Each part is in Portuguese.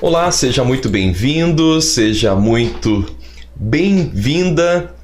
Olá, seja muito bem-vindo, seja muito bem-vinda.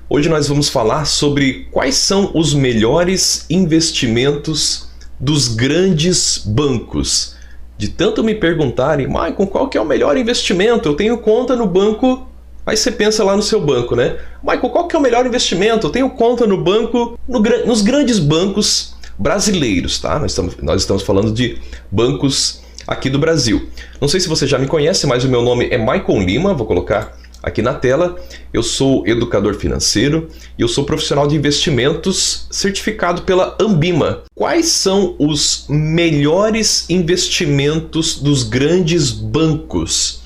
Hoje nós vamos falar sobre quais são os melhores investimentos dos grandes bancos. De tanto me perguntarem, Maicon, qual que é o melhor investimento? Eu tenho conta no banco. Aí você pensa lá no seu banco, né? Maicon, qual que é o melhor investimento? Eu tenho conta no banco, nos grandes bancos brasileiros, tá? Nós estamos falando de bancos aqui do Brasil. Não sei se você já me conhece, mas o meu nome é Maicon Lima, vou colocar aqui na tela. Eu sou educador financeiro e eu sou profissional de investimentos certificado pela Ambima. Quais são os melhores investimentos dos grandes bancos?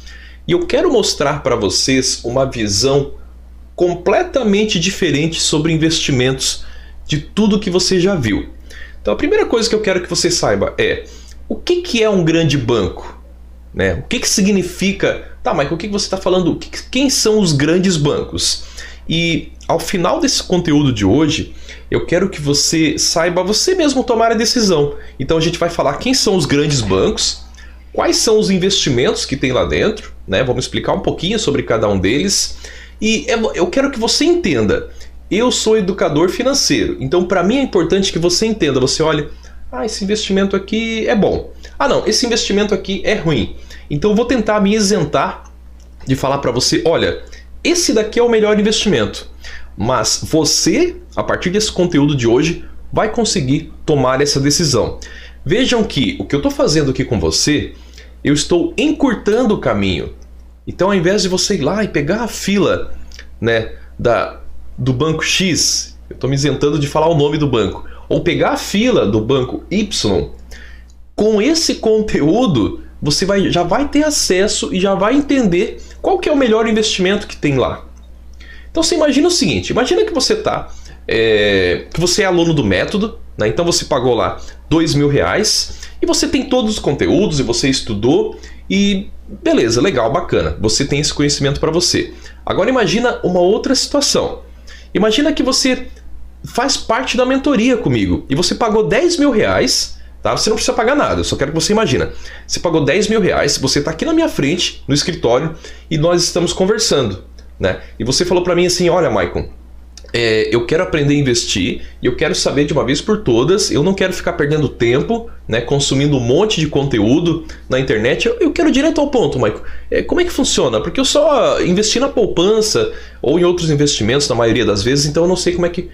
E eu quero mostrar para vocês uma visão completamente diferente sobre investimentos de tudo que você já viu. Então a primeira coisa que eu quero que você saiba é o que é um grande banco? Né? O que significa... Tá, Michael, o que você está falando? Quem são os grandes bancos? E ao final desse conteúdo de hoje, eu quero que você saiba você mesmo tomar a decisão. Então a gente vai falar quem são os grandes bancos, quais são os investimentos que tem lá dentro, né? Vamos explicar um pouquinho sobre cada um deles. E eu quero que você entenda, eu sou educador financeiro, então para mim é importante que você entenda, você olhe, esse investimento aqui é bom. Não, esse investimento aqui é ruim. Então eu vou tentar me isentar de falar para você, olha, esse daqui é o melhor investimento. Mas você, a partir desse conteúdo de hoje, vai conseguir tomar essa decisão. Vejam que o que eu estou fazendo aqui com você, eu estou encurtando o caminho. Então ao invés de você ir lá e pegar a fila, né, do banco X, eu estou me isentando de falar o nome do banco, ou pegar a fila do banco Y, com esse conteúdo você já vai ter acesso e já vai entender qual que é o melhor investimento que tem lá. Então você imagina o seguinte, imagina que você que você é aluno do método, né? Então você pagou lá R$2.000 e você tem todos os conteúdos e você estudou e beleza, legal, bacana, você tem esse conhecimento para você. Agora imagina uma outra situação, imagina que você faz parte da mentoria comigo e você pagou R$10.000, tá? Você não precisa pagar nada, eu só quero que você imagina. Você pagou R$10.000, você está aqui na minha frente, no escritório, e nós estamos conversando, né? E você falou para mim assim, olha, Maicon, eu quero aprender a investir e eu quero saber de uma vez por todas, eu não quero ficar perdendo tempo, né, consumindo um monte de conteúdo na internet, eu quero direto ao ponto, Maicon. Como é que funciona? Porque eu só investi na poupança ou em outros investimentos na maioria das vezes, então eu não sei como é que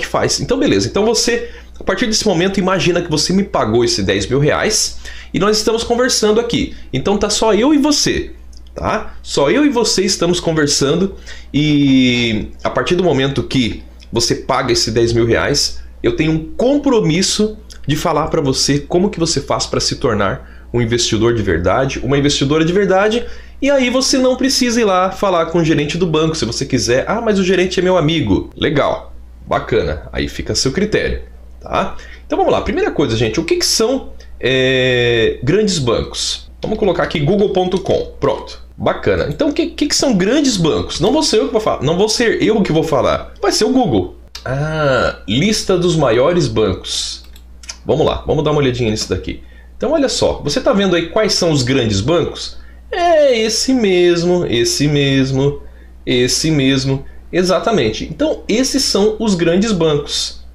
faz. Então beleza, então você, a partir desse momento, imagina que você me pagou esse R$10.000 e nós estamos conversando aqui. Então tá só eu e você, tá? Só eu e você estamos conversando e a partir do momento que você paga esse R$10.000, eu tenho um compromisso de falar para você como que você faz para se tornar um investidor de verdade, uma investidora de verdade, e aí você não precisa ir lá falar com o gerente do banco se você quiser. Mas o gerente é meu amigo. Legal, bacana, aí fica a seu critério. Tá? Então vamos lá, primeira coisa, gente, o que são grandes bancos? Vamos colocar aqui google.com, pronto, bacana. Então o que são grandes bancos? Não vou ser eu que vou falar, não vou ser eu que vou falar, vai ser o Google. Lista dos maiores bancos. Vamos lá, vamos dar uma olhadinha nisso daqui. Então olha só, você está vendo aí quais são os grandes bancos? Esse mesmo, exatamente. Então esses são os grandes bancos.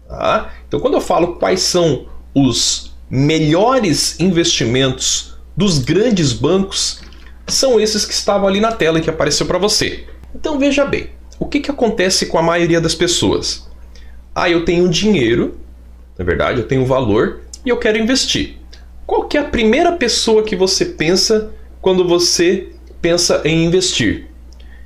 Tá? Então quando eu falo quais são os melhores investimentos dos grandes bancos, são esses que estavam ali na tela e que apareceu para você. Então veja bem, o que acontece com a maioria das pessoas? Eu tenho dinheiro, na verdade eu tenho valor e eu quero investir. Qual que é a primeira pessoa que você pensa quando você pensa em investir?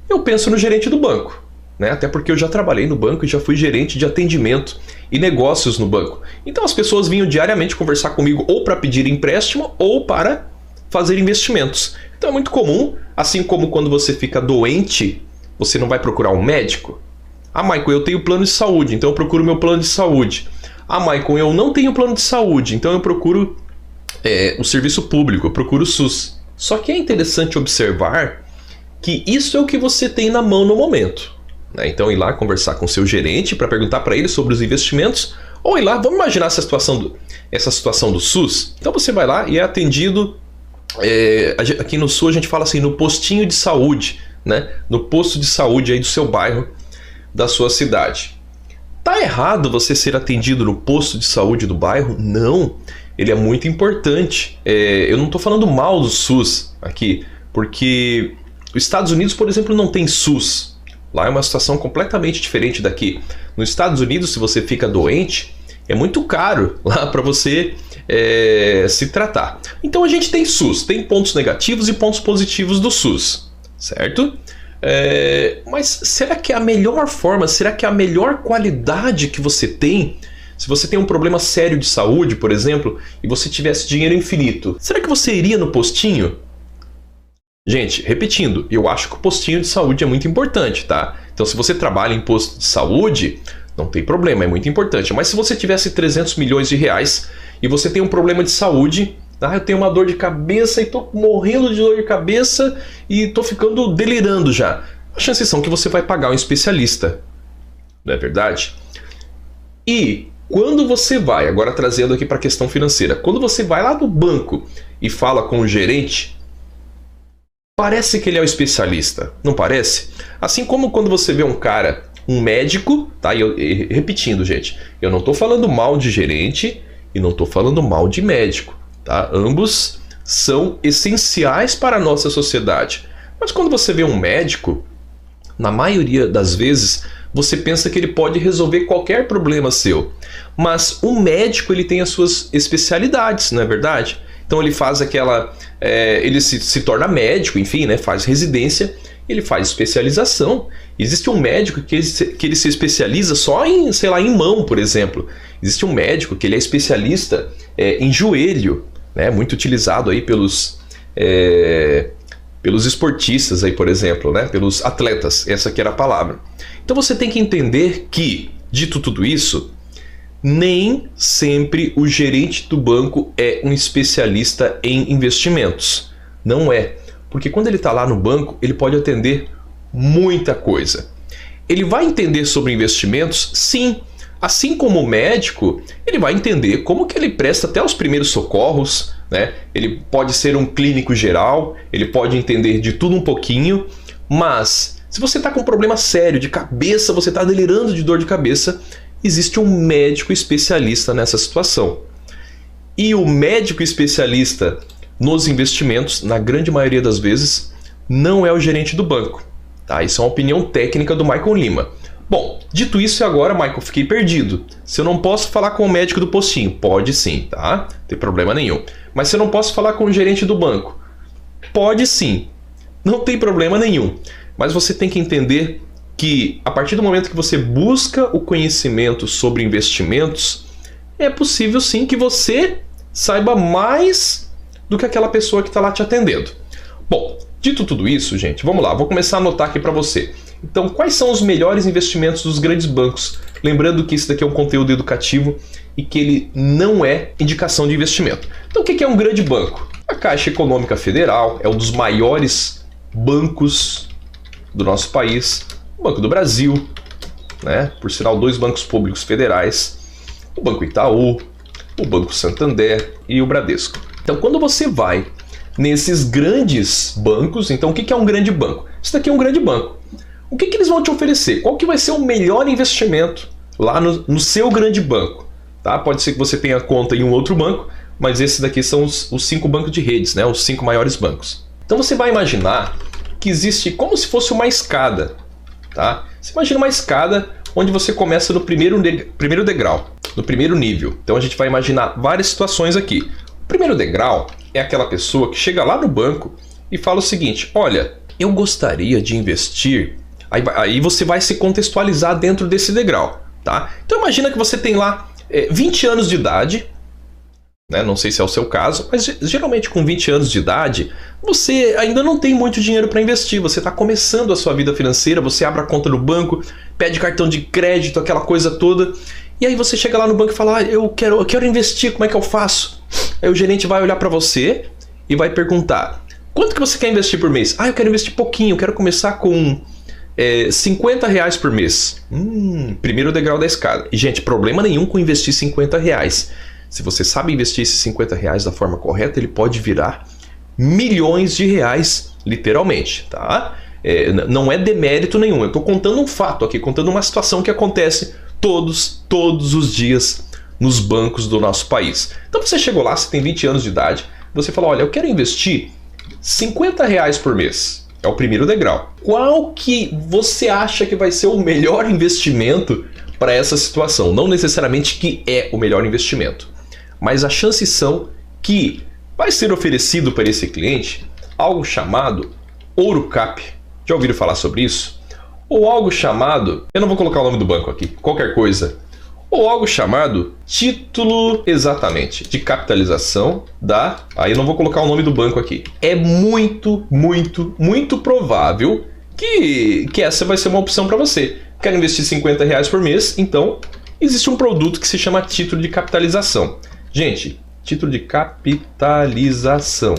Eu penso no gerente do banco. Né? Até porque eu já trabalhei no banco e já fui gerente de atendimento e negócios no banco. Então as pessoas vinham diariamente conversar comigo ou para pedir empréstimo ou para fazer investimentos. Então é muito comum, assim como quando você fica doente, você não vai procurar um médico? Maicon, eu tenho plano de saúde, então eu procuro meu plano de saúde. Maicon, eu não tenho plano de saúde, então eu procuro o serviço público, eu procuro o SUS. Só que é interessante observar que isso é o que você tem na mão no momento. Então ir lá conversar com o seu gerente para perguntar para ele sobre os investimentos, ou ir lá, vamos imaginar essa situação do SUS. Então você vai lá e é atendido aqui no sul a gente fala assim, no postinho de saúde, né? No posto de saúde aí do seu bairro, da sua cidade. Tá errado você ser atendido no posto de saúde do bairro? Não, ele é muito importante. Eu não estou falando mal do SUS aqui, porque os Estados Unidos, por exemplo, não tem SUS. Lá é uma situação completamente diferente daqui. Nos Estados Unidos, se você fica doente, é muito caro lá para você se tratar. Então a gente tem SUS, tem pontos negativos e pontos positivos do SUS, certo? Mas será que é a melhor forma, será que é a melhor qualidade que você tem? Se você tem um problema sério de saúde, por exemplo, e você tivesse dinheiro infinito, será que você iria no postinho? Gente, repetindo, eu acho que o postinho de saúde é muito importante, tá? Então se você trabalha em posto de saúde, não tem problema, é muito importante. Mas se você tivesse 300 milhões de reais e você tem um problema de saúde, eu tenho uma dor de cabeça e tô morrendo de dor de cabeça e tô ficando delirando já. As chances são que você vai pagar um especialista, não é verdade? E quando você vai, agora trazendo aqui para a questão financeira, quando você vai lá no banco e fala com o gerente, parece que ele é o especialista, não parece? Assim como quando você vê um cara, um médico, tá? Repetindo, gente, eu não estou falando mal de gerente e não estou falando mal de médico, tá? Ambos são essenciais para a nossa sociedade. Mas quando você vê um médico, na maioria das vezes, você pensa que ele pode resolver qualquer problema seu. Mas o médico, ele tem as suas especialidades, não é verdade? Então ele faz aquela... ele se torna médico, enfim, né? Faz residência, ele faz especialização. Existe um médico que ele se especializa só em, sei lá, em mão, por exemplo. Existe um médico que ele é especialista em joelho, né? Muito utilizado aí pelos esportistas, aí, por exemplo, né? Pelos atletas, essa aqui era a palavra. Então você tem que entender que, dito tudo isso, nem sempre o gerente do banco é um especialista em investimentos. Não é. Porque quando ele está lá no banco, ele pode atender muita coisa. Ele vai entender sobre investimentos? Sim. Assim como o médico, ele vai entender como que ele presta até os primeiros socorros, né? Ele pode ser um clínico geral, ele pode entender de tudo um pouquinho, mas se você está com um problema sério de cabeça, você está delirando de dor de cabeça, existe um médico especialista nessa situação. E o médico especialista nos investimentos, na grande maioria das vezes, não é o gerente do banco. Tá? Isso é uma opinião técnica do Michael Lima. Bom, dito isso, agora, Michael, fiquei perdido. Se eu não posso falar com o médico do postinho, pode sim, tá? Não tem problema nenhum. Mas se eu não posso falar com o gerente do banco, pode sim. Não tem problema nenhum. Mas você tem que entender que a partir do momento que você busca o conhecimento sobre investimentos, é possível sim que você saiba mais do que aquela pessoa que está lá te atendendo. Bom, dito tudo isso, gente, vamos lá, vou começar a anotar aqui para você. Então, quais são os melhores investimentos dos grandes bancos? Lembrando que isso daqui é um conteúdo educativo e que ele não é indicação de investimento. Então, o que é um grande banco? A Caixa Econômica Federal é um dos maiores bancos do nosso país, o Banco do Brasil, né? Por sinal, 2 bancos públicos federais, o Banco Itaú, o Banco Santander e o Bradesco. Então, quando você vai nesses grandes bancos, então o que é um grande banco? Isso daqui é um grande banco. O que eles vão te oferecer? Qual que vai ser o melhor investimento lá no seu grande banco? Tá? Pode ser que você tenha conta em um outro banco, mas esses daqui são os 5 bancos de redes, né? Os 5 maiores bancos. Então você vai imaginar que existe como se fosse uma escada. Tá? Você imagina uma escada onde você começa no primeiro degrau, no primeiro nível. Então a gente vai imaginar várias situações aqui. O primeiro degrau é aquela pessoa que chega lá no banco e fala o seguinte: olha, eu gostaria de investir. Aí você vai se contextualizar dentro desse degrau. Tá? Então imagina que você tem lá 20 anos de idade, né? Não sei se é o seu caso, mas geralmente com 20 anos de idade, você ainda não tem muito dinheiro para investir, você está começando a sua vida financeira, você abre a conta no banco, pede cartão de crédito, aquela coisa toda, e aí você chega lá no banco e fala: eu quero investir, como é que eu faço? Aí o gerente vai olhar para você e vai perguntar: quanto que você quer investir por mês? Eu quero investir pouquinho, eu quero começar com R$50 por mês. Primeiro degrau da escada. E, gente, problema nenhum com investir R$50. Se você sabe investir esses R$50 da forma correta, ele pode virar milhões de reais, literalmente, tá? Não é demérito nenhum, eu estou contando um fato aqui, contando uma situação que acontece todos os dias nos bancos do nosso país. Então você chegou lá, você tem 20 anos de idade, você fala, olha, eu quero investir R$50 por mês. É o primeiro degrau. Qual que você acha que vai ser o melhor investimento para essa situação? Não necessariamente que é o melhor investimento, mas as chances são que vai ser oferecido para esse cliente algo chamado Ouro Cap. Já ouviram falar sobre isso? Ou algo chamado, eu não vou colocar o nome do banco aqui, qualquer coisa, ou algo chamado título, exatamente, de capitalização da... Aí eu não vou colocar o nome do banco aqui. É muito provável que essa vai ser uma opção para você. Quer investir R$50 por mês? Então, existe um produto que se chama título de capitalização. Gente, título de capitalização.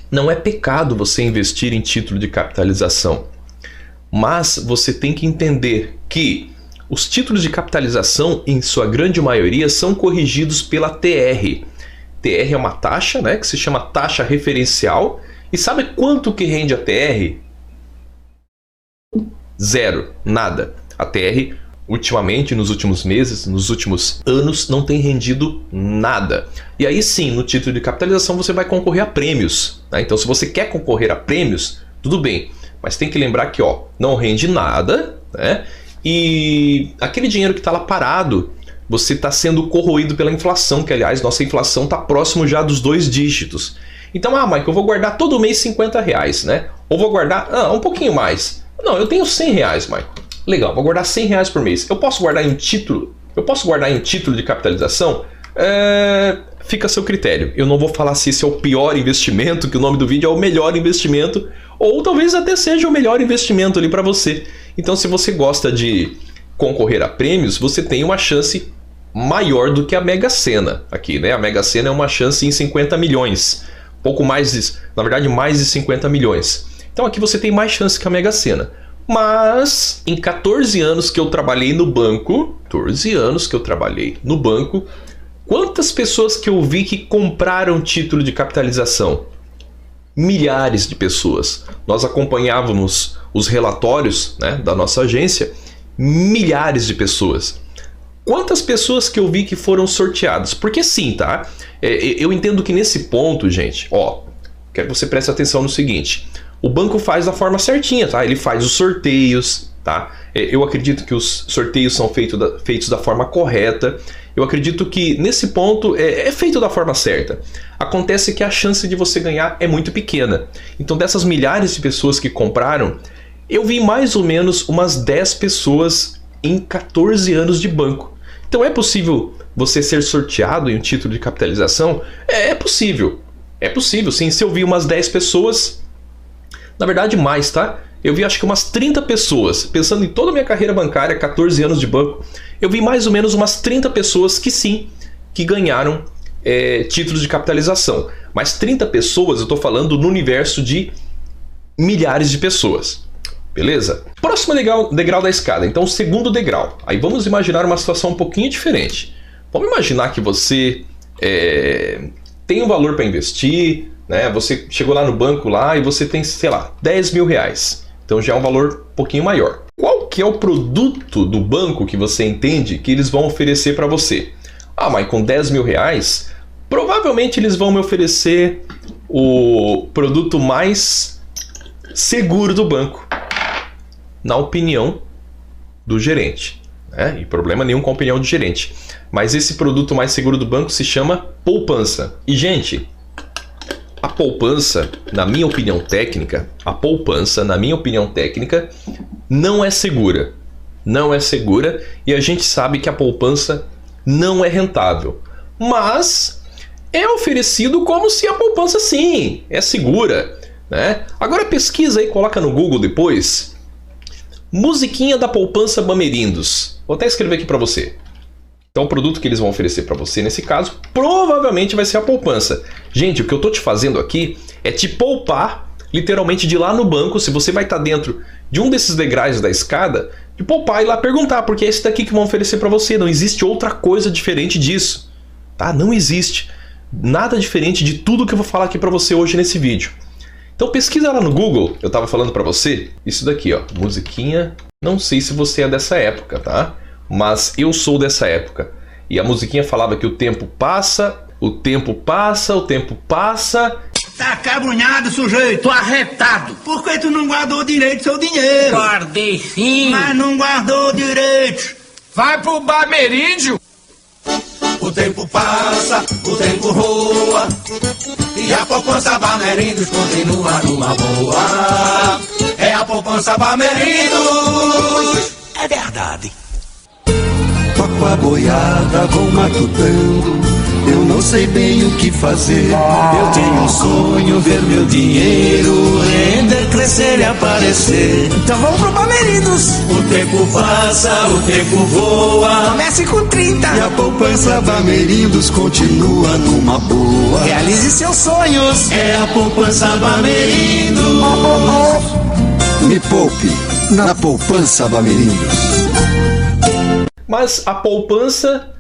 Não é pecado você investir em título de capitalização, mas você tem que entender que os títulos de capitalização, em sua grande maioria, são corrigidos pela TR. TR é uma taxa, né, que se chama taxa referencial. E sabe quanto que rende a TR? Zero, nada. A TR, ultimamente, nos últimos meses, nos últimos anos, não tem rendido nada. E aí sim, no título de capitalização você vai concorrer a prêmios, né? Então se você quer concorrer a prêmios, tudo bem. Mas tem que lembrar que não rende nada, né? E aquele dinheiro que está lá parado, você está sendo corroído pela inflação, que aliás, nossa inflação está próximo já dos 2 dígitos. Então, Michael, eu vou guardar todo mês R$50, né? Ou vou guardar um pouquinho mais. Não, eu tenho R$100, Michael. Legal, vou guardar R$100 por mês. Eu posso guardar em título? Eu posso guardar em título de capitalização? Fica a seu critério. Eu não vou falar se esse é o pior investimento, que o nome do vídeo é o melhor investimento, ou talvez até seja o melhor investimento ali para você. Então, se você gosta de concorrer a prêmios, você tem uma chance maior do que a Mega Sena aqui, né? A Mega Sena é uma chance em 50 milhões. Pouco mais, na verdade, mais de 50 milhões. Então, aqui você tem mais chance que a Mega Sena. Mas, em 14 anos que eu trabalhei no banco, quantas pessoas que eu vi que compraram título de capitalização? Milhares de pessoas. Nós acompanhávamos os relatórios, né, da nossa agência, milhares de pessoas. Quantas pessoas que eu vi que foram sorteadas? Porque sim, tá? Eu entendo que nesse ponto, gente, quero que você preste atenção no seguinte. O banco faz da forma certinha, tá? Ele faz os sorteios, tá? Eu acredito que os sorteios são feitos da forma correta. Eu acredito que nesse ponto é feito da forma certa. Acontece que a chance de você ganhar é muito pequena. Então, dessas milhares de pessoas que compraram, eu vi mais ou menos umas 10 pessoas em 14 anos de banco. Então, é possível você ser sorteado em um título de capitalização? É possível. É possível, sim. Se eu vi umas 10 pessoas, na verdade mais, tá? Eu vi acho que umas 30 pessoas, pensando em toda a minha carreira bancária, 14 anos de banco, eu vi mais ou menos umas 30 pessoas que sim, que ganharam títulos de capitalização. Mas 30 pessoas, eu estou falando no universo de milhares de pessoas. Beleza? Próximo degrau da escada, então o segundo degrau. Aí vamos imaginar uma situação um pouquinho diferente. Vamos imaginar que você tem um valor para investir, né? Você chegou lá no banco lá e você tem, sei lá, R$10.000. Então já é um valor um pouquinho maior. Qual que é o produto do banco que você entende que eles vão oferecer para você? Mas com R$10.000, provavelmente eles vão me oferecer o produto mais seguro do banco, na opinião do gerente, né? E problema nenhum com a opinião do gerente. Mas esse produto mais seguro do banco se chama poupança. E, gente, a poupança, na minha opinião técnica, não é segura. Não é segura e a gente sabe que a poupança não é rentável. Mas é oferecido como se a poupança, sim, é segura, né? Agora pesquisa aí, coloca no Google depois. Musiquinha da poupança Bamerindos. Vou até escrever aqui para você. Então o produto que eles vão oferecer para você nesse caso provavelmente vai ser a poupança. Gente, o que eu tô te fazendo aqui é te poupar literalmente de ir lá no banco, se você vai estar dentro de um desses degraus da escada, de poupar e lá perguntar, porque é esse daqui que vão oferecer para você. Não existe outra coisa diferente disso, tá? Não existe. Nada diferente de tudo que eu vou falar aqui para você hoje nesse vídeo. Então pesquisa lá no Google, eu estava falando para você, isso daqui, ó, musiquinha. Não sei se você é dessa época, tá? Mas eu sou dessa época. E a musiquinha falava que o tempo passa, o tempo passa, o tempo passa. Tá acabunhado, sujeito, arretado. Por que tu não guardou direito seu dinheiro? Guardei sim. Mas não guardou direito. Vai pro Bameríndio. O tempo passa, o tempo voa, e a poupança Bamerindos continua numa boa. É a poupança Bamerindos. É verdade. Toco a boiada, vou matutando, eu não sei bem o que fazer. Eu tenho um sonho, ver meu dinheiro render, crescer e aparecer. Então vamos pro Bamerindos. O tempo passa, o tempo voa, Comece com 30. E a poupança Bamerindos continua numa boa. Realize seus sonhos. é a poupança Bamerindos. Me poupe na poupança Bamerindos. Mas a poupança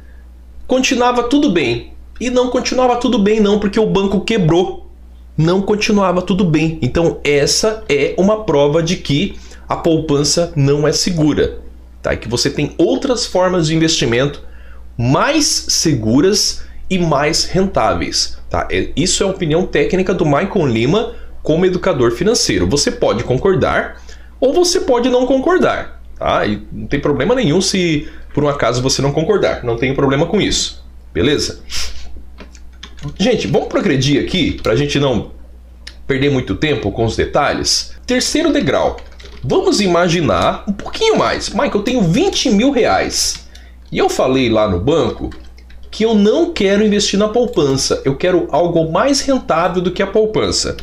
continuava tudo bem. E não continuava tudo bem não, porque o banco quebrou. Não continuava tudo bem. Então essa é uma prova de que a poupança não é segura. Tá? E que você tem outras formas de investimento mais seguras e mais rentáveis. Tá? Isso é a opinião técnica do Maicon Lima como educador financeiro. Você pode concordar ou você pode não concordar. Tá? E não tem problema nenhum se por um acaso você não concordar. Não tem problema com isso. Beleza? Gente, vamos progredir aqui para a gente não perder muito tempo com os detalhes. Terceiro degrau. Vamos imaginar um pouquinho mais. Michael, eu tenho 20 mil reais. E eu falei lá no banco que eu não quero investir na poupança. Eu quero algo mais rentável do que a poupança.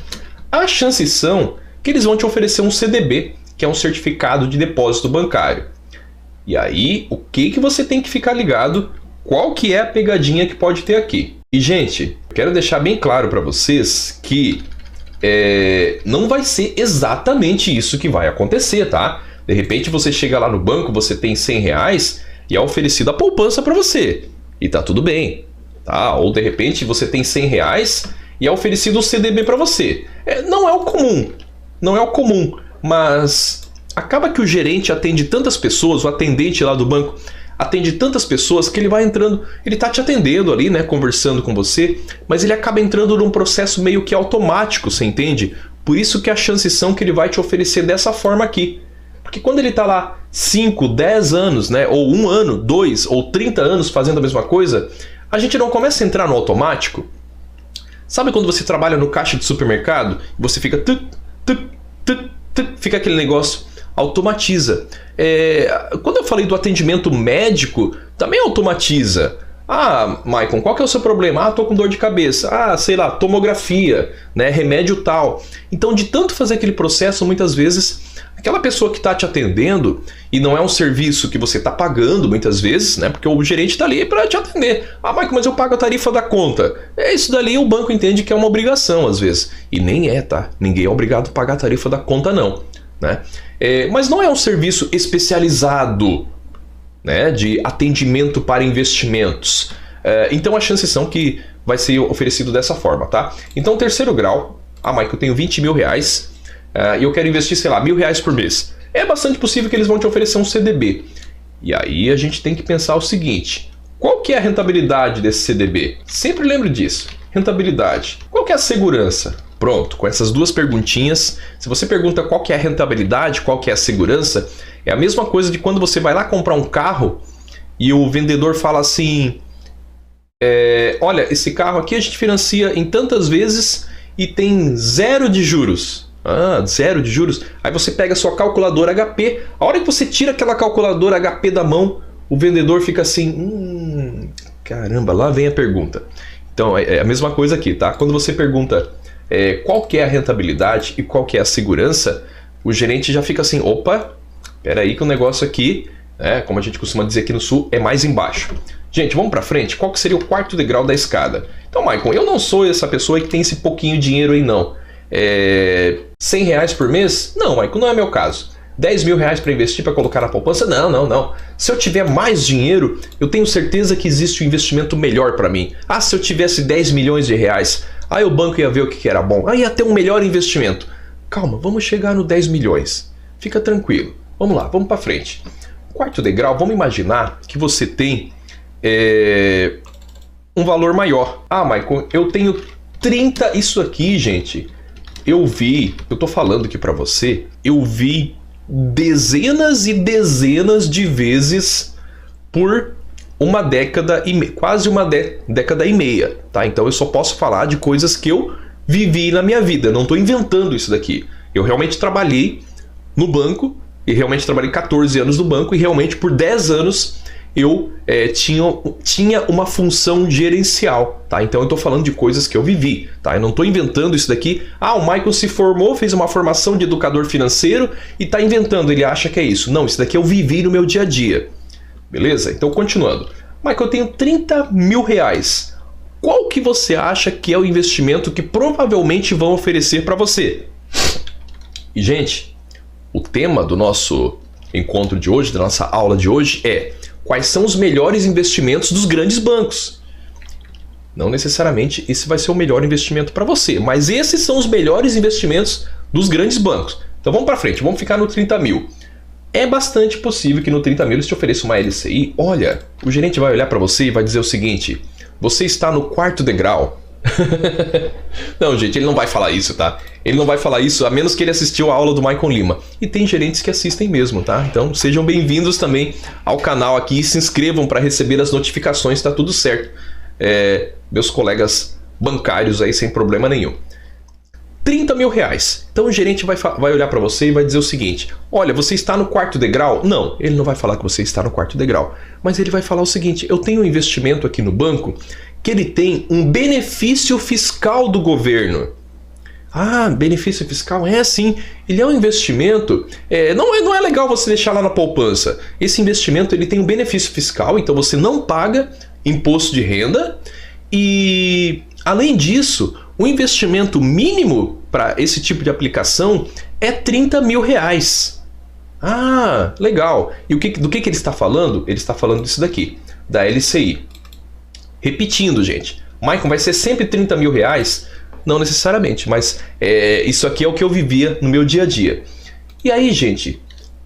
As chances são que eles vão te oferecer um CDB, que é um certificado de depósito bancário. E aí, o que você tem que ficar ligado? Qual que é a pegadinha que pode ter aqui? E, gente, eu quero deixar bem claro para vocês que não vai ser exatamente isso que vai acontecer, tá? De repente você chega lá no banco, você tem 100 reais e é oferecido a poupança para você. E tá tudo bem, tá? Ou de repente você tem 100 reais e é oferecido um CDB para você. Não é o comum, não é o comum, mas acaba que o gerente atende tantas pessoas, o atendente lá do banco atende tantas pessoas que ele vai entrando, ele tá te atendendo ali, né, conversando com você, mas ele acaba entrando num processo meio que automático, você entende? Por isso que as chances são que ele vai te oferecer dessa forma aqui. Porque quando ele tá lá 5, 10 anos, né, ou 1 ano, 2 ou 30 anos fazendo a mesma coisa, a gente não começa a entrar no automático. Sabe quando você trabalha no caixa de supermercado e você fica fica aquele negócio, automatiza. Quando eu falei do atendimento médico, também automatiza. Ah, Maicon, qual que é o seu problema? Ah, tô com dor de cabeça. Ah, sei lá, tomografia, né, remédio tal. Então, de tanto fazer aquele processo, muitas vezes, aquela pessoa que está te atendendo, e não é um serviço que você está pagando muitas vezes, né, porque o gerente está ali para te atender. Ah, Maicon, mas eu pago a tarifa da conta. Isso dali o banco entende que é uma obrigação, às vezes. E nem é, tá? Ninguém é obrigado a pagar a tarifa da conta, não. Né? Mas não é um serviço especializado, né, de atendimento para investimentos. Então as chances são que vai ser oferecido dessa forma, tá? Então, terceiro grau, Michael, eu tenho 20 mil reais e eu quero investir, sei lá, R$1.000 por mês. É bastante possível que eles vão te oferecer um CDB. E aí a gente tem que pensar o seguinte: qual que é a rentabilidade desse CDB? Sempre lembre disso, rentabilidade. Qual que é a segurança? Pronto, com essas duas perguntinhas, se você pergunta qual que é a rentabilidade, qual que é a segurança, é a mesma coisa de quando você vai lá comprar um carro e o vendedor fala assim, olha, esse carro aqui a gente financia em tantas vezes e tem 0 de juros. Ah, 0 de juros? Aí você pega a sua calculadora HP, a hora que você tira aquela calculadora HP da mão, o vendedor fica assim, caramba, lá vem a pergunta. Então é a mesma coisa aqui, tá? Quando você pergunta qual que é a rentabilidade e qual que é a segurança, o gerente já fica assim, opa, peraí que o negócio aqui, como a gente costuma dizer aqui no Sul, é mais embaixo. Gente, vamos para frente? Qual que seria o quarto degrau da escada? Então, Maicon, eu não sou essa pessoa que tem esse pouquinho dinheiro aí não. 100 reais por mês? Não, Maicon, não é meu caso. 10 mil reais para investir, para colocar na poupança? Não, não, não. Se eu tiver mais dinheiro, eu tenho certeza que existe um investimento melhor para mim. Ah, se eu tivesse 10 milhões de reais, aí o banco ia ver o que era bom. Aí ia ter um melhor investimento. Calma, vamos chegar no 10 milhões. Fica tranquilo. Vamos lá, vamos para frente. Quarto degrau, vamos imaginar que você tem um valor maior. Ah, Michael, eu tenho 30... Isso aqui, gente, eu tô falando aqui para você, eu vi dezenas e dezenas de vezes por uma década e quase uma década e meia, tá? Então eu só posso falar de coisas que eu vivi na minha vida, eu não estou inventando isso daqui. Eu realmente trabalhei no banco, e realmente trabalhei 14 anos no banco, e realmente por 10 anos eu tinha uma função gerencial, tá? Então eu estou falando de coisas que eu vivi, tá? Eu não estou inventando isso daqui. Ah, o Michael se formou, fez uma formação de educador financeiro e está inventando, ele acha que é isso. Não, isso daqui eu vivi no meu dia a dia, beleza? Então continuando. Michael, eu tenho 30 mil reais. Qual que você acha que é o investimento que provavelmente vão oferecer para você? E, gente, o tema do nosso encontro de hoje, da nossa aula de hoje é: quais são os melhores investimentos dos grandes bancos? Não necessariamente esse vai ser o melhor investimento para você, mas esses são os melhores investimentos dos grandes bancos. Então vamos para frente, vamos ficar no 30 mil. É bastante possível que no 30 mil eles te ofereçam uma LCI. Olha, o gerente vai olhar para você e vai dizer o seguinte: você está no quarto degrau. Não, gente, ele não vai falar isso, tá? Ele não vai falar isso, a menos que ele assistiu a aula do Michael Lima. E tem gerentes que assistem mesmo, tá? Então sejam bem-vindos também ao canal aqui e se inscrevam para receber as notificações, tá tudo certo. Meus colegas bancários aí sem problema nenhum. 30 mil reais. Então o gerente vai olhar para você e vai dizer o seguinte: olha, você está no quarto degrau? Não, ele não vai falar que você está no quarto degrau. Mas ele vai falar o seguinte: eu tenho um investimento aqui no banco que ele tem um benefício fiscal do governo. Ah, benefício fiscal? É sim. Ele é um investimento... não é legal você deixar lá na poupança. Esse investimento ele tem um benefício fiscal, então você não paga imposto de renda. E, além disso, o investimento mínimo para esse tipo de aplicação é 30 mil reais. Ah, legal. E do que ele está falando? Ele está falando disso daqui, da LCI. Repetindo, gente, Michael, vai ser sempre 30 mil reais? Não necessariamente, mas isso aqui é o que eu vivia no meu dia a dia. E aí, gente,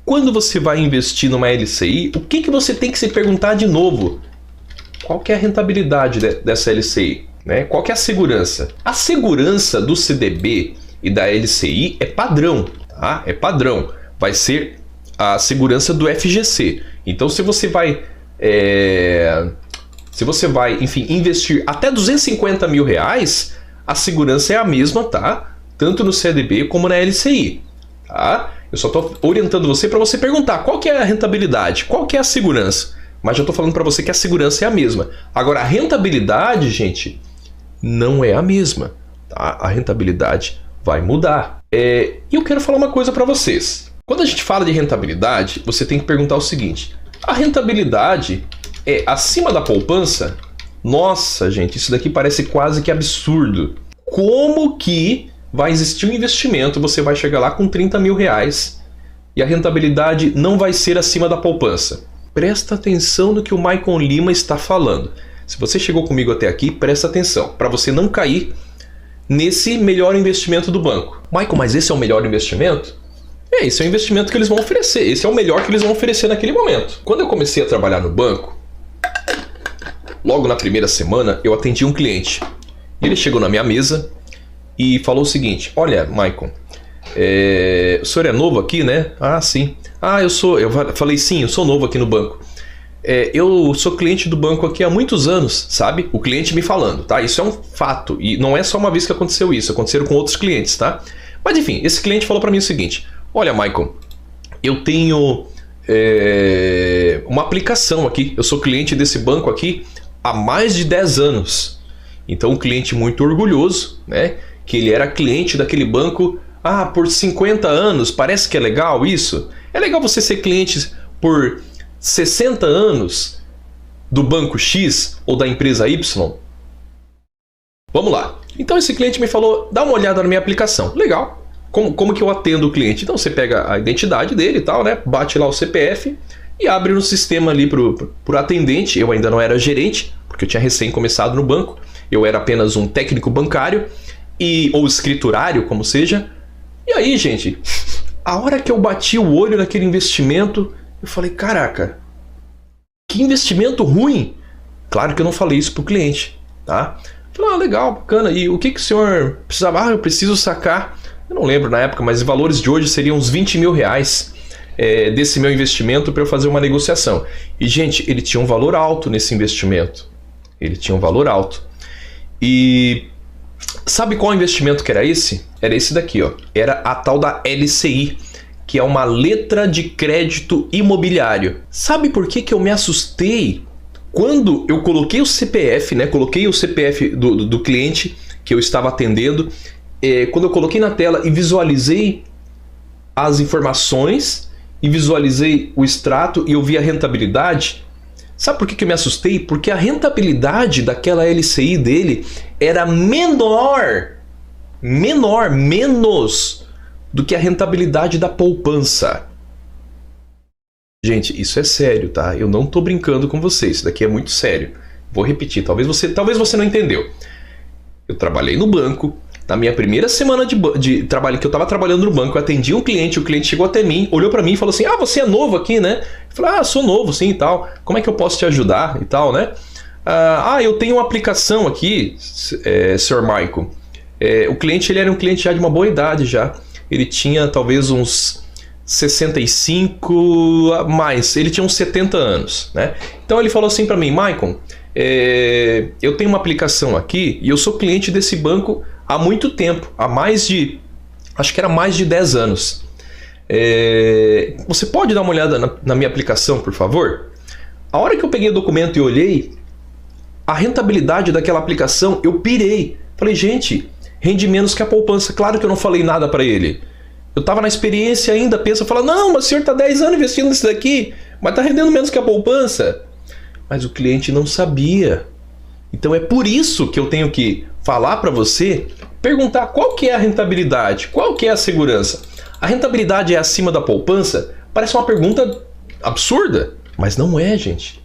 quando você vai investir numa LCI, o que você tem que se perguntar de novo? Qual que é a rentabilidade dessa LCI? Né? Qual que é a segurança? A segurança do CDB e da LCI é padrão, tá? É padrão. Vai ser a segurança do FGC. Então, se você vai... enfim, investir até 250 mil reais, a segurança é a mesma, tá? Tanto no CDB como na LCI, tá? Eu só estou orientando você para você perguntar qual que é a rentabilidade, qual que é a segurança. Mas já estou falando para você que a segurança é a mesma. Agora, a rentabilidade, gente, não é a mesma, tá? A rentabilidade vai mudar. E eu quero falar uma coisa para vocês. Quando a gente fala de rentabilidade, você tem que perguntar o seguinte: a rentabilidade é acima da poupança? Nossa, gente, isso daqui parece quase que absurdo. Como que vai existir um investimento, você vai chegar lá com 30 mil reais e a rentabilidade não vai ser acima da poupança? Presta atenção no que o Michael Lima está falando. Se você chegou comigo até aqui, presta atenção, para você não cair nesse melhor investimento do banco. Michael, mas esse é o melhor investimento? Esse é o investimento que eles vão oferecer. Esse é o melhor que eles vão oferecer naquele momento. Quando eu comecei a trabalhar no banco, logo na primeira semana, eu atendi um cliente. Ele chegou na minha mesa e falou o seguinte: olha, Michael, o senhor é novo aqui, né? Ah, sim. Ah, eu sou. Eu falei, sim, eu sou novo aqui no banco. Eu sou cliente do banco aqui há muitos anos, sabe? O cliente me falando, tá? Isso é um fato. E não é só uma vez que aconteceu isso, aconteceram com outros clientes, tá? Mas enfim, esse cliente falou para mim o seguinte: olha, Michael, eu tenho uma aplicação aqui. Eu sou cliente desse banco aqui há mais de 10 anos. Então, um cliente muito orgulhoso, né? Que ele era cliente daquele banco por 50 anos. Parece que é legal isso? É legal você ser cliente por 60 anos do banco X ou da empresa Y? Vamos lá. Então esse cliente me falou: dá uma olhada na minha aplicação. Legal. como que eu atendo o cliente? Então você pega a identidade dele e tal, né? Bate lá o CPF e abre no sistema ali pro atendente. Eu ainda não era gerente, porque eu tinha recém começado no banco. Eu era apenas um técnico bancário ou escriturário, como seja. E aí, gente, a hora que eu bati o olho naquele investimento, eu falei, caraca, que investimento ruim. Claro que eu não falei isso pro cliente, tá? Falei, legal, bacana. E o que o senhor precisava? Eu preciso sacar, eu não lembro na época, mas valores de hoje seriam uns 20 mil reais desse meu investimento para eu fazer uma negociação. E, gente, ele tinha um valor alto nesse investimento. Ele tinha um valor alto. E sabe qual investimento que era esse? Era esse daqui, ó. Era a tal da LCI, que é uma letra de crédito imobiliário. Sabe por que eu me assustei? Quando eu coloquei o CPF, né? Coloquei o CPF do cliente que eu estava atendendo. Quando eu coloquei na tela e visualizei as informações e visualizei o extrato e eu vi a rentabilidade. Sabe por que eu me assustei? Porque a rentabilidade daquela LCI dele era menos do que a rentabilidade da poupança. Gente, isso é sério, tá? Eu não tô brincando com vocês, isso daqui é muito sério. Vou repetir, talvez você não entendeu. Eu trabalhei no banco, na minha primeira semana de trabalho que eu estava trabalhando no banco, eu atendi um cliente, o cliente chegou até mim, olhou para mim e falou assim, você é novo aqui, né? Eu falei, sou novo, sim, e tal. Como é que eu posso te ajudar e tal, né? Eu tenho uma aplicação aqui, Sr. Michael. O cliente, ele era um cliente já de uma boa idade já. Ele tinha talvez uns 65 a mais, ele tinha uns 70 anos, né? Então ele falou assim para mim, Michael, eu tenho uma aplicação aqui e eu sou cliente desse banco há muito tempo, acho que era mais de 10 anos. Você pode dar uma olhada na minha aplicação, por favor? A hora que eu peguei o documento e olhei, a rentabilidade daquela aplicação, eu pirei. Falei, gente, rende menos que a poupança. Claro que eu não falei nada para ele. Eu estava na experiência ainda, fala, não, mas o senhor está 10 anos investindo nisso daqui, mas está rendendo menos que a poupança. Mas o cliente não sabia. Então é por isso que eu tenho que falar para você, perguntar qual que é a rentabilidade, qual que é a segurança. A rentabilidade é acima da poupança? Parece uma pergunta absurda, mas não é, gente.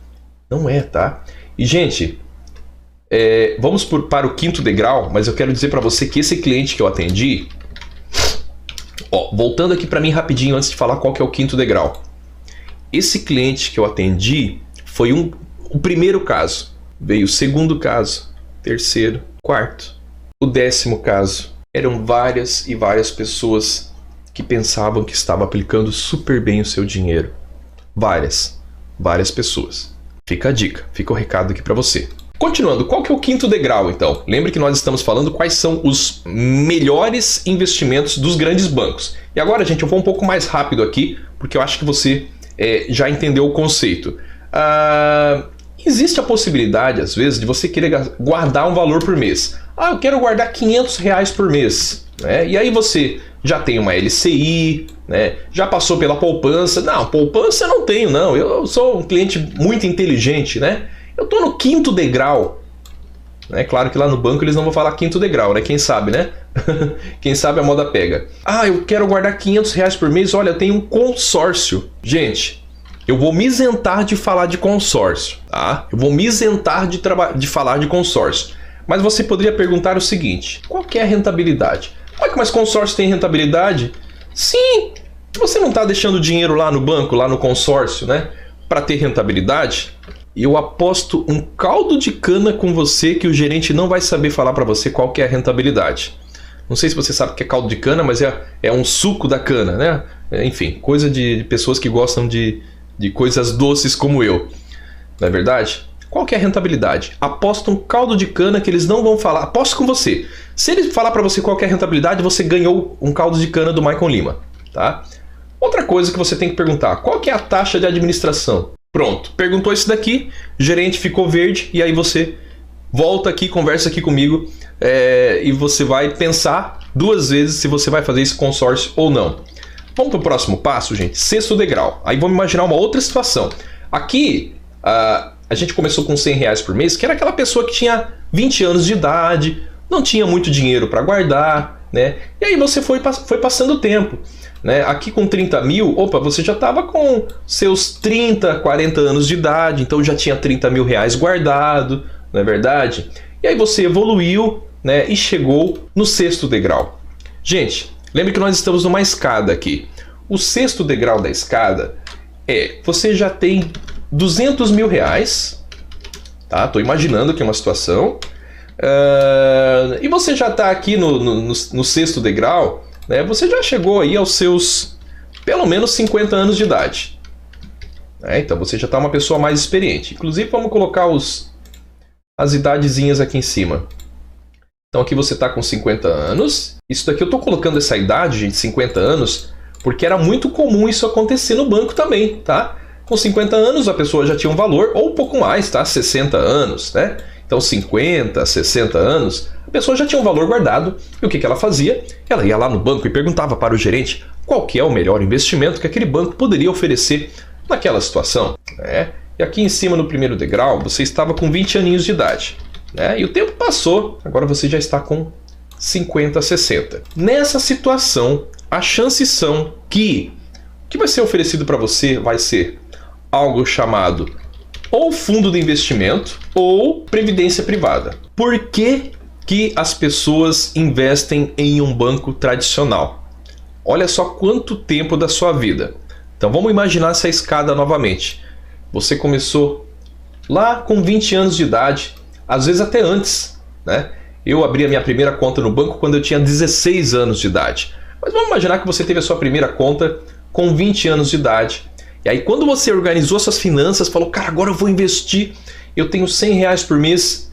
Não é, tá? E, gente, vamos para o quinto degrau, mas eu quero dizer para você que esse cliente que eu atendi, voltando aqui para mim rapidinho antes de falar qual que é o quinto degrau. Esse cliente que eu atendi foi o primeiro caso. Veio o segundo caso, terceiro, quarto. O 10º caso. Eram várias e várias pessoas que pensavam que estava aplicando super bem o seu dinheiro. Várias pessoas. Fica a dica, fica o recado aqui para você. Continuando, qual que é o quinto degrau então? Lembre que nós estamos falando quais são os melhores investimentos dos grandes bancos. E agora, gente, eu vou um pouco mais rápido aqui, porque eu acho que você já entendeu o conceito. Existe a possibilidade, às vezes, de você querer guardar um valor por mês. Eu quero guardar 500 reais por mês. Né? E aí você já tem uma LCI, né? Já passou pela poupança. Não, poupança eu não tenho, não. Eu sou um cliente muito inteligente, né? Eu estou no quinto degrau. Claro que lá no banco eles não vão falar quinto degrau, né? Quem sabe, né? Quem sabe a moda pega. Eu quero guardar 500 reais por mês. Olha, eu tenho um consórcio. Gente, eu vou me isentar de falar de consórcio, tá? Eu vou me isentar de falar de consórcio. Mas você poderia perguntar o seguinte, qual que é a rentabilidade? Mas consórcio tem rentabilidade? Sim! Você não está deixando dinheiro lá no banco, lá no consórcio, né? Para ter rentabilidade? Eu aposto um caldo de cana com você que o gerente não vai saber falar para você qual que é a rentabilidade. Não sei se você sabe o que é caldo de cana, mas é um suco da cana, né? Enfim, coisa de pessoas que gostam de coisas doces como eu. Não é verdade? Qual que é a rentabilidade? Aposta um caldo de cana que eles não vão falar. Aposto com você. Se ele falar para você qual que é a rentabilidade, você ganhou um caldo de cana do Michael Lima. Tá? Outra coisa que você tem que perguntar. Qual que é a taxa de administração? Pronto. Perguntou isso daqui, o gerente ficou verde e aí você volta aqui, conversa aqui comigo e você vai pensar 2 vezes se você vai fazer esse consórcio ou não. Vamos para o próximo passo, gente. 6º degrau. Aí vamos imaginar uma outra situação. Aqui, a gente começou com 100 reais por mês, que era aquela pessoa que tinha 20 anos de idade, não tinha muito dinheiro para guardar, né? E aí você foi passando o tempo, né? Aqui com 30 mil, opa, você já estava com seus 30, 40 anos de idade, então já tinha 30 mil reais guardado, não é verdade? E aí você evoluiu, né? E chegou no 6º degrau. Gente, lembre que nós estamos numa escada aqui. O 6º degrau da escada você já tem 200 mil reais, tá? Tô imaginando que é uma situação. E você já está aqui no 6º degrau, né? Você já chegou aí aos seus pelo menos 50 anos de idade, né? Então você já está uma pessoa mais experiente. Inclusive vamos colocar as idadezinhas aqui em cima. Então aqui você está com 50 anos. Isso daqui eu estou colocando essa idade, gente, 50 anos, porque era muito comum isso acontecer no banco também, tá? Com 50 anos a pessoa já tinha um valor, ou um pouco mais, tá? 60 anos, né? Então 50, 60 anos, a pessoa já tinha um valor guardado. E o que ela fazia? Ela ia lá no banco e perguntava para o gerente qual que é o melhor investimento que aquele banco poderia oferecer naquela situação, né? E aqui em cima no 1º degrau você estava com 20 aninhos de idade, né? E o tempo passou, agora você já está com 50, 60. Nessa situação, as chances são que o que vai ser oferecido para você vai ser algo chamado ou fundo de investimento ou previdência privada. Por que as pessoas investem em um banco tradicional? Olha só quanto tempo da sua vida. Então vamos imaginar essa escada novamente. Você começou lá com 20 anos de idade, às vezes até antes, né? Eu abri a minha primeira conta no banco quando eu tinha 16 anos de idade. Mas vamos imaginar que você teve a sua primeira conta com 20 anos de idade. E aí quando você organizou suas finanças, falou, cara, agora eu vou investir, eu tenho 100 reais por mês.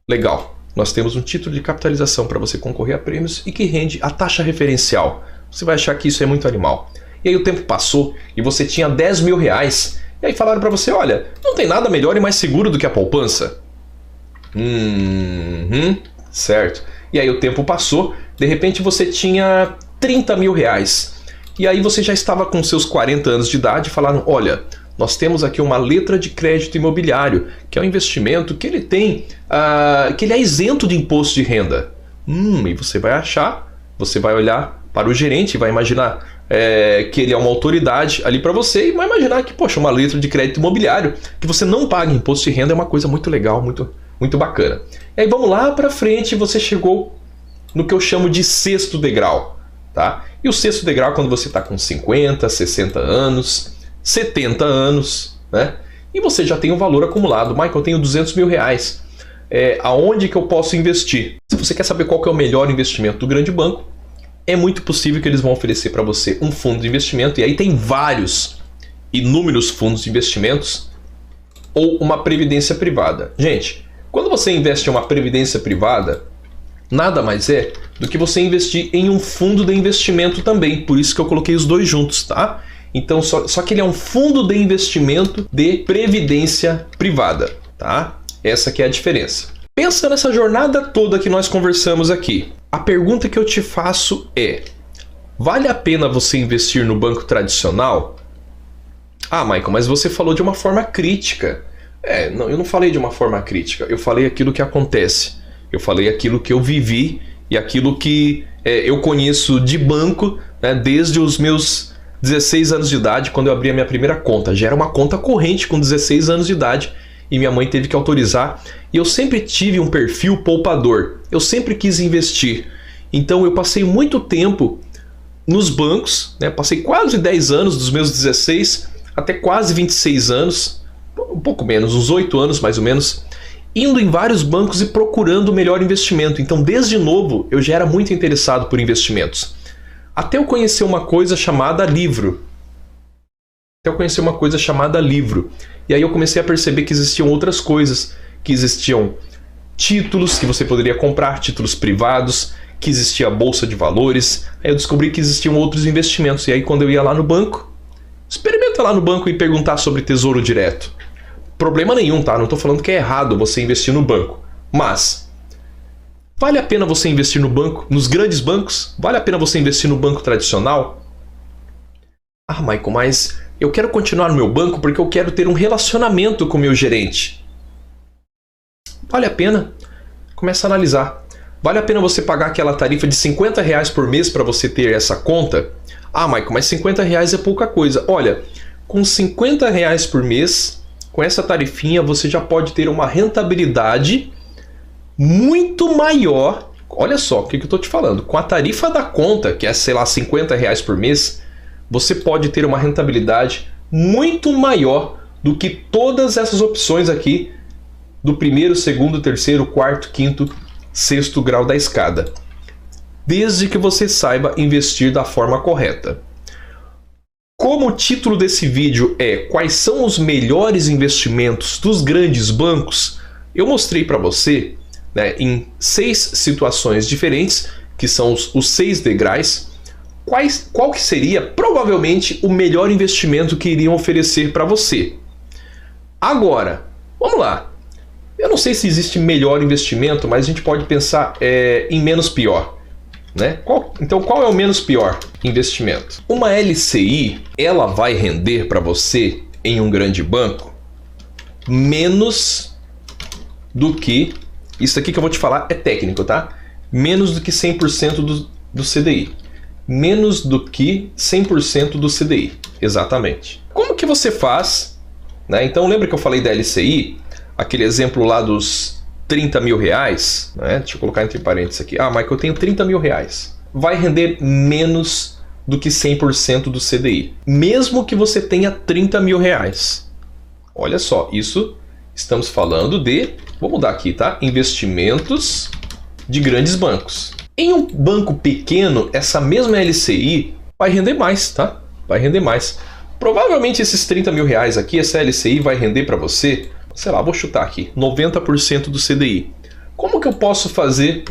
Legal, nós temos um título de capitalização para você concorrer a prêmios e que rende a taxa referencial. Você vai achar que isso é muito animal. E aí o tempo passou e você tinha 10 mil reais. E aí falaram para você, olha, não tem nada melhor e mais seguro do que a poupança. Certo. E aí o tempo passou, de repente você tinha 30 mil reais. E aí você já estava com seus 40 anos de idade e falaram, olha, nós temos aqui uma letra de crédito imobiliário, que é um investimento que ele tem, que ele é isento de imposto de renda. E você vai achar, você vai olhar para o gerente e vai imaginar que ele é uma autoridade ali para você e vai imaginar que, poxa, uma letra de crédito imobiliário, que você não paga imposto de renda, é uma coisa muito legal, muito, muito bacana. E aí vamos lá para frente e você chegou no que eu chamo de 6º degrau, tá? E o 6º degrau quando você está com 50, 60 anos, 70 anos, né? E você já tem um valor acumulado. Michael, eu tenho 200 mil reais. Aonde que eu posso investir? Se você quer saber qual que é o melhor investimento do grande banco, é muito possível que eles vão oferecer para você um fundo de investimento. E aí tem inúmeros fundos de investimentos ou uma previdência privada. Gente, quando você investe em uma previdência privada, nada mais é do que você investir em um fundo de investimento também. Por isso que eu coloquei os dois juntos, tá? Então, só que ele é um fundo de investimento de previdência privada, tá? Essa que é a diferença. Pensa nessa jornada toda que nós conversamos aqui. A pergunta que eu te faço é, vale a pena você investir no banco tradicional? Ah, Michael, mas você falou de uma forma crítica. Não, eu não falei de uma forma crítica. Eu falei aquilo que acontece. Eu falei aquilo que eu vivi e aquilo que eu conheço de banco, né, desde os meus 16 anos de idade, quando eu abri a minha primeira conta. Já era uma conta corrente com 16 anos de idade e minha mãe teve que autorizar. E eu sempre tive um perfil poupador. Eu sempre quis investir. Então eu passei muito tempo nos bancos, né, passei quase 10 anos, dos meus 16 até quase 26 anos, um pouco menos, uns 8 anos mais ou menos, indo em vários bancos e procurando o melhor investimento. Então, desde novo, eu já era muito interessado por investimentos. Até eu conhecer uma coisa chamada livro. E aí eu comecei a perceber que existiam outras coisas, que existiam títulos que você poderia comprar, títulos privados, que existia a bolsa de valores. Aí eu descobri que existiam outros investimentos. E aí quando eu ia lá no banco, experimenta lá no banco e perguntar sobre tesouro direto. Problema nenhum, tá? Não estou falando que é errado você investir no banco. Mas, vale a pena você investir no banco, nos grandes bancos? Vale a pena você investir no banco tradicional? Ah, Michael, mas eu quero continuar no meu banco porque eu quero ter um relacionamento com o meu gerente. Vale a pena? Começa a analisar. Vale a pena você pagar aquela tarifa de R$50 por mês para você ter essa conta? Ah, Michael, mas R$50 é pouca coisa. Olha, com R$50 por mês, com essa tarifinha, você já pode ter uma rentabilidade muito maior. Olha só o que eu estou te falando. Com a tarifa da conta, que é, sei lá, R$50 por mês, você pode ter uma rentabilidade muito maior do que todas essas opções aqui do primeiro, segundo, terceiro, quarto, quinto, sexto grau da escada. Desde que você saiba investir da forma correta. Como o título desse vídeo é Quais são os melhores investimentos dos grandes bancos, eu mostrei para você, né, em 6 situações diferentes, que são os 6 degraus, qual que seria provavelmente o melhor investimento que iriam oferecer para você. Agora, vamos lá. Eu não sei se existe melhor investimento, mas a gente pode pensar em menos pior, né? Então, qual é o menos pior investimento? Uma LCI, ela vai render para você em um grande banco menos do que... Isso aqui que eu vou te falar é técnico, tá? Menos do que 100% do CDI. Menos do que 100% do CDI, exatamente. Como que você faz, né? Então, lembra que eu falei da LCI? Aquele exemplo lá dos R$30 mil, né? Deixa eu colocar entre parênteses aqui. Ah, Michael, eu tenho R$30 mil. Vai render menos do que 100% do CDI. Mesmo que você tenha R$30 mil. Olha só, isso estamos falando de... Vou mudar aqui, tá? Investimentos de grandes bancos. Em um banco pequeno, essa mesma LCI vai render mais, tá? Vai render mais. Provavelmente esses R$30 mil aqui, essa LCI vai render para você... Sei lá, vou chutar aqui, 90% do CDI. Como que eu posso fazer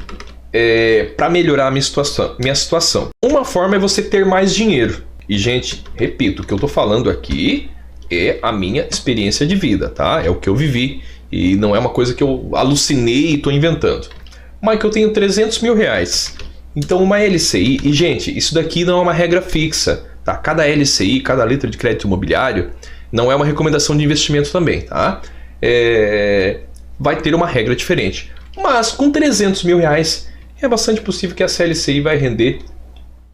para melhorar a minha situação? Uma forma é você ter mais dinheiro. E, gente, repito, o que eu estou falando aqui é a minha experiência de vida, tá? É o que eu vivi e não é uma coisa que eu alucinei e estou inventando. Mas que eu tenho R$300 mil. Então, uma LCI... E, gente, isso daqui não é uma regra fixa, tá? Cada LCI, cada letra de crédito imobiliário, não é uma recomendação de investimento também, tá? Vai ter uma regra diferente. Mas com R$300 mil é bastante possível que a LCI vai render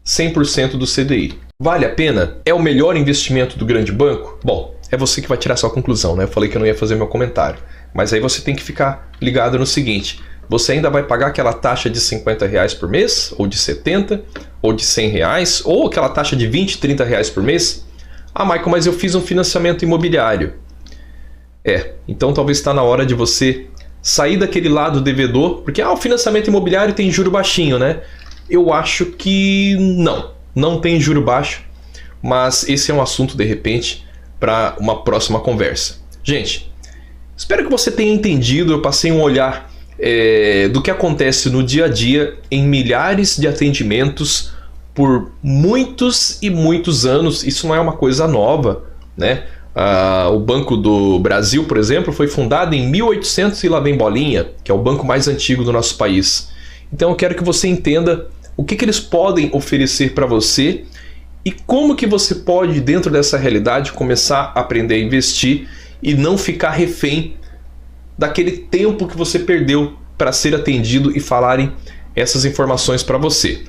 100% do CDI. Vale a pena? É o melhor investimento do grande banco? Bom, é você que vai tirar sua conclusão, né? Eu falei que eu não ia fazer meu comentário. Mas aí você tem que ficar ligado no seguinte. Você ainda vai pagar aquela taxa de R$50 por mês? Ou de R$70? Ou de R$100? Ou aquela taxa de R$20, R$30 por mês? Ah, Michael, mas eu fiz um financiamento imobiliário. Então talvez está na hora de você sair daquele lado devedor, porque o financiamento imobiliário tem juro baixinho, né? Eu acho que não tem juro baixo, mas esse é um assunto de repente para uma próxima conversa. Gente, espero que você tenha entendido. Eu passei um olhar do que acontece no dia a dia em milhares de atendimentos por muitos e muitos anos. Isso não é uma coisa nova, né? O Banco do Brasil, por exemplo, foi fundado em 1800 e lá vem bolinha, que é o banco mais antigo do nosso país. Então eu quero que você entenda o que eles podem oferecer para você e como que você pode, dentro dessa realidade, começar a aprender a investir e não ficar refém daquele tempo que você perdeu para ser atendido e falarem essas informações para você.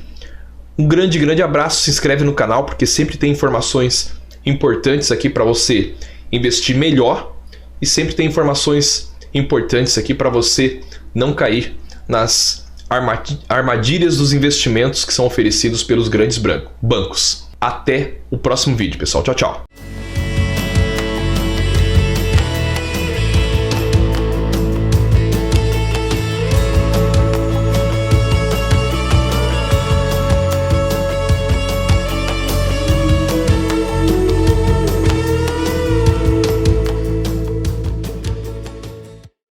Um grande abraço, se inscreve no canal porque sempre tem informações importantes aqui para você investir melhor e sempre tem informações importantes aqui para você não cair nas armadilhas dos investimentos que são oferecidos pelos grandes bancos. Até o próximo vídeo, pessoal. Tchau, tchau.